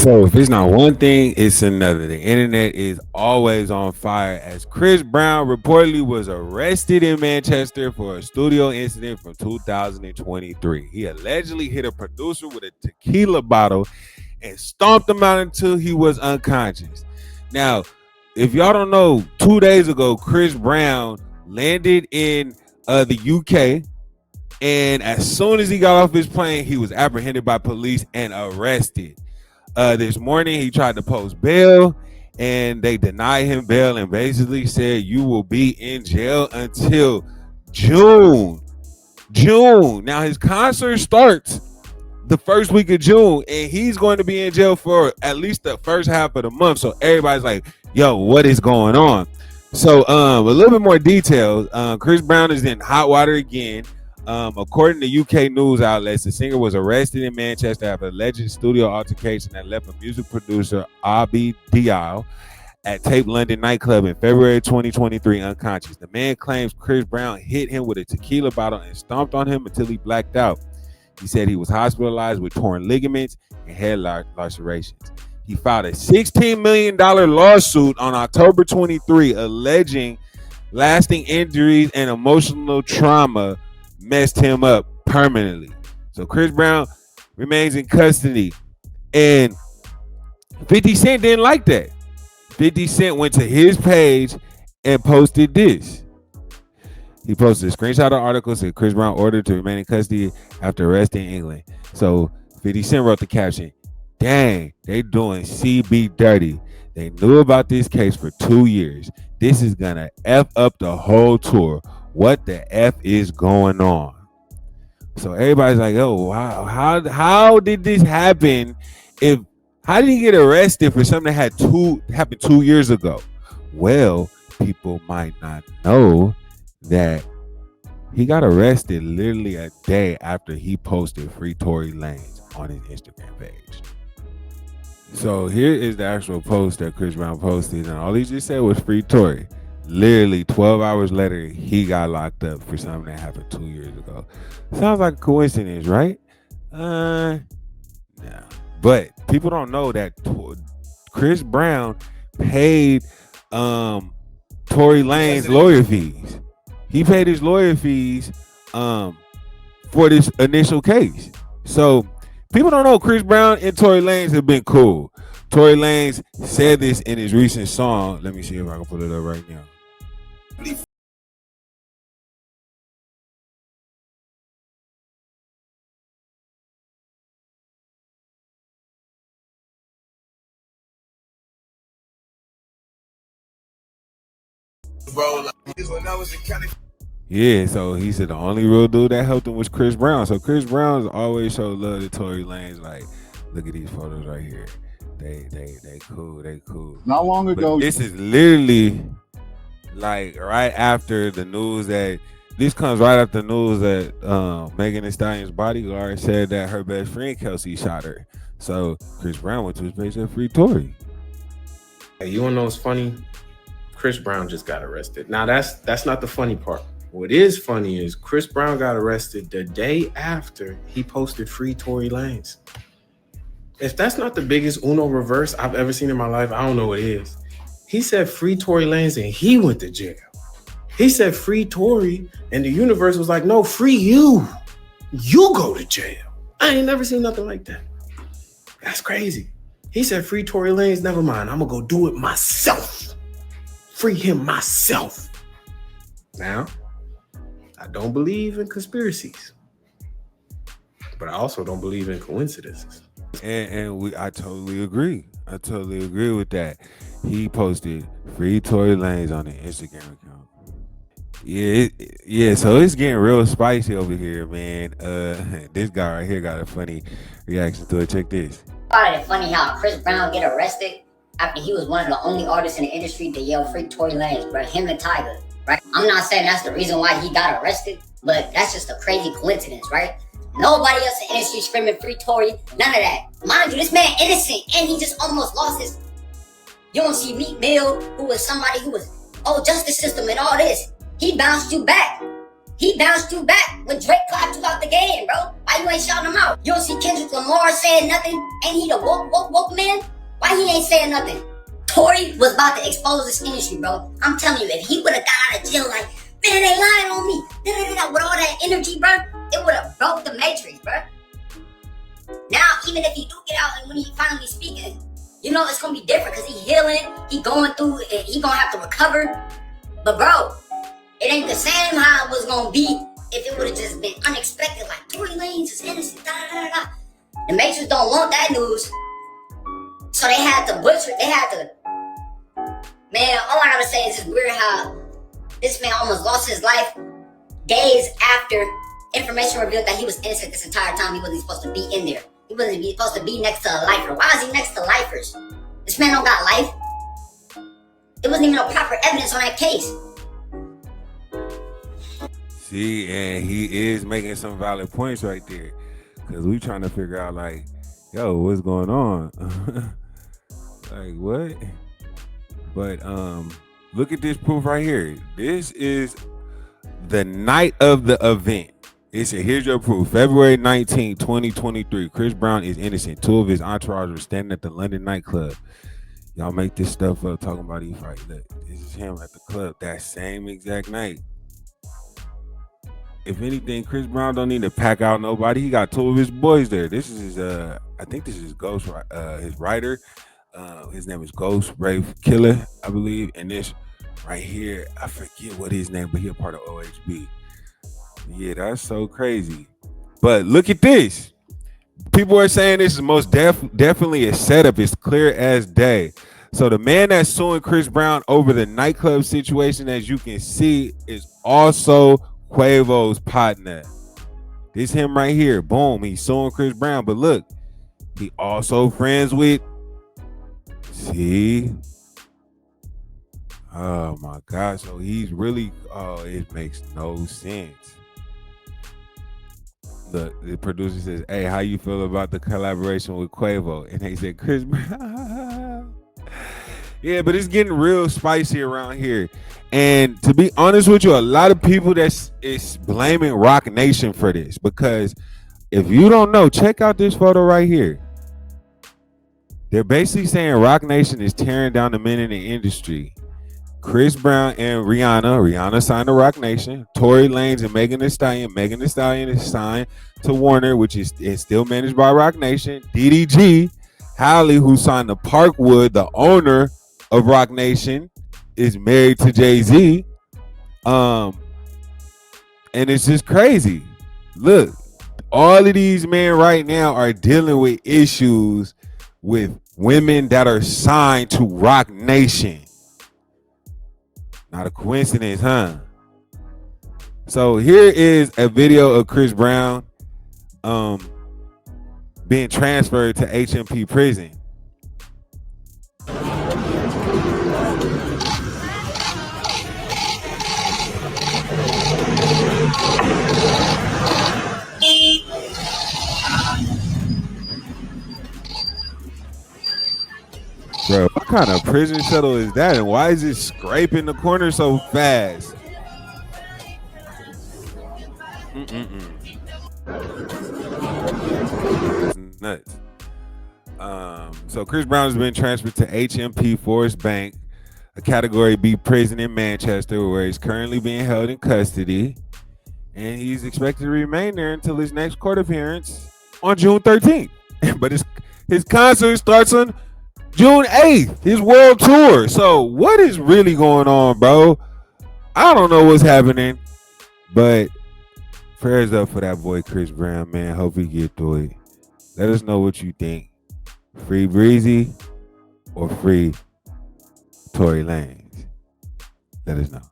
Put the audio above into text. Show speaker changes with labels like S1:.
S1: So if it's not one thing, it's another. The internet is always on fire as Chris Brown reportedly was arrested in Manchester for a studio incident from 2023. He allegedly hit a producer with a tequila bottle and stomped him out until he was unconscious. Now, if y'all don't know, 2 days ago, Chris Brown landed in the UK, and as soon as he got off his plane, he was apprehended by police and arrested. This morning, he tried to post bail, and they denied him bail and basically said, you will be in jail until June. Now, his concert starts the first week of June, and he's going to be in jail for at least the first half of the month. So everybody's like, yo, what is going on? So a little bit more details. Chris Brown is in hot water again. According to UK news outlets, the singer was arrested in Manchester after alleged studio altercation that left a music producer, Abi Dial, at Tape London nightclub in February 2023 unconscious. The man claims Chris Brown hit him with a tequila bottle and stomped on him until he blacked out. He said he was hospitalized with torn ligaments and head lacerations. He filed a $16 million lawsuit on October 23, alleging lasting injuries and emotional trauma messed him up permanently. So Chris Brown remains in custody, and 50 Cent didn't like that. 50 Cent went to his page and posted this. He posted a screenshot of the article, said Chris Brown ordered to remain in custody after arrest in England. So 50 Cent wrote the caption, dang, they doing CB dirty. They knew about this case for 2 years. This is gonna F up the whole tour. What the F is going on? So everybody's like, oh, wow, how did this happen? How did he get arrested for something that happened 2 years ago? Well, people might not know that he got arrested literally a day after he posted Free Tory Lanez on his Instagram page. So here is the actual post that Chris Brown posted, and all he just said was Free Tory. Literally 12 hours later, he got locked up for something that happened 2 years ago. Sounds like a coincidence, right? No. But people don't know that Chris Brown paid Tory Lanez lawyer fees. He paid his lawyer fees for this initial case. So people don't know Chris Brown and Tory Lanez have been cool. Tory Lanez said this in his recent song. Let me see if I can pull it up right now. Yeah, so he said the only real dude that helped him was Chris Brown. So Chris Brown's always showed love to Tory Lanez. Like, look at these photos right here. They cool. They cool.
S2: Not long ago,
S1: but this is literally like right after the news that this comes right after the news that Megan Thee Stallion's bodyguard said that her best friend Kelsey shot her. So Chris Brown went to his page and Free Tory.
S3: Hey, you wanna know what's funny? Chris Brown just got arrested. Now that's not the funny part. What is funny is Chris Brown got arrested the day after he posted Free Tory Lanez. If that's not the biggest Uno reverse I've ever seen in my life, I don't know what it is. He said Free Tory Lanez and he went to jail. He said Free Tory and the universe was like, no, free you. You go to jail. I ain't never seen nothing like that. That's crazy. He said Free Tory Lanez, never mind. I'm gonna go do it myself. Free him myself. Now, I don't believe in conspiracies, but I also don't believe in coincidences.
S1: I totally agree. I totally agree with that. He posted Free Tory Lanez on the Instagram account. Yeah. So it's getting real spicy over here, man. This guy right here got a funny reaction to it. Check this.
S4: I find it funny how Chris Brown get arrested after he was one of the only artists in the industry to yell Free Tory Lanez, bro. Him and Tyga, right? I'm not saying that's the reason why he got arrested, but that's just a crazy coincidence, right? Nobody else in the industry screaming Free Tory, none of that. Mind you, this man innocent, and he just almost lost his. You don't see Meek Mill, who was somebody who was, justice system and all this. He bounced you back. He bounced you back when Drake clapped you out the game, bro. Why you ain't shouting him out? You don't see Kendrick Lamar saying nothing? Ain't he the woke man? Why he ain't saying nothing? Tory was about to expose this industry, bro. I'm telling you, if he would have got out of jail like, man, they lying on me, with all that energy, bro, it would have broke the Matrix, bro. Now, even if he do get out and when he finally speaking, you know it's gonna be different because he healing, he going through it, he gonna have to recover. But bro, it ain't the same how it was gonna be if it would have just been unexpected, like Tory Lanez is innocent, The Matrix don't want that news. So they had to butcher, man, all I gotta say is it's weird how this man almost lost his life days after information revealed that he was innocent this entire time. He wasn't supposed to be in there. He wasn't supposed to be next to a lifer. Why is he next to lifers? This man don't got life. There wasn't even no proper evidence on that case.
S1: See, and he is making some valid points right there. Because we trying to figure out, like, yo, what's going on? Like, what? But look at this proof right here. This is the night of the event. It said, here's your proof. February 19, 2023. Chris Brown is innocent. 2 of his entourage were standing at the London nightclub. Y'all make this stuff up talking about he fight. Look, this is him at the club that same exact night. If anything, Chris Brown don't need to pack out nobody. He got 2 of his boys there. This is his, I think this is Ghost, his writer. His name is Ghost Rafe Killer, I believe. And this right here, I forget what his name, but he a part of OHB. Yeah, that's so crazy. But look at this. People are saying this is most definitely a setup. It's clear as day. So the man that's suing Chris Brown over the nightclub situation, as you can see, is also Quavo's partner. This him right here. Boom. He's suing Chris Brown. But look, he also friends with. See? Oh my God. So he's really. Oh, it makes no sense. The producer says, hey, how you feel about the collaboration with Quavo? And they said, Chris Brown. Yeah, but it's getting real spicy around here. And to be honest with you, a lot of people is blaming Roc Nation for this. Because if you don't know, check out this photo right here. They're basically saying Roc Nation is tearing down the men in the industry. Chris Brown and Rihanna signed to Roc Nation. Tory Lanez and Megan Thee Stallion. Megan Thee Stallion is signed to Warner, which is still managed by Roc Nation. DDG, Halle, who signed to Parkwood, the owner of Roc Nation, is married to Jay-Z. And it's just crazy. Look, all of these men right now are dealing with issues with women that are signed to Roc Nation. Not a coincidence, huh? So here is a video of Chris Brown being transferred to HMP prison. Bro, what kind of prison shuttle is that? And why is it scraping the corner so fast? It's nuts. So Chris Brown has been transferred to HMP Forest Bank, a Category B prison in Manchester, where he's currently being held in custody. And he's expected to remain there until his next court appearance on June 13th. But his concert starts on June 8th, his world tour. So what is really going on, bro? I don't know what's happening, but prayers up for that boy Chris Brown, man. Hope he get through it. Let us know what you think. Free Breezy or free Tory Lanez? Let us know.